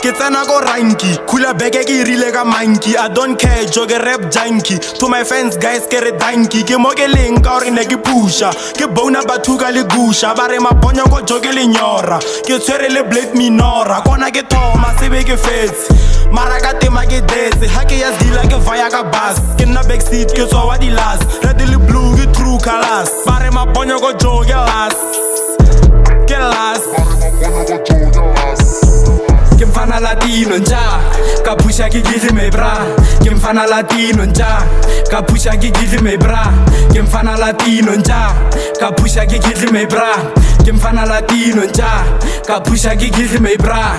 Ke tsena go ranky, khula beke ke rile ka monkey. I don't care, joke rap junkie. To my fans guys ke re danky. Ke mo ke leng ka gore ne ke pusha. Ke bona batho ka le gusha. Ba re mabonyo go joke le nyora. Ke tshwere le Black Minora. Kona ke thoma sebe ke fetse. Mara ka tema ke detse. Ha ke ya zila ke vaya ka bus. Ke nna backseat ke tswa wa di last. Red le blue ke true colors. Ba re mabonyo go joke last. Ke last. Ke mfana Latino nja ka pusha ke gidli me bra. Ke mfana Latino nja ka pusha ke gidli me bra. Ke mfana Latino nja ka pusha ke gidli me bra. Ke mfana Latino nja ka pusha ke gidli me bra.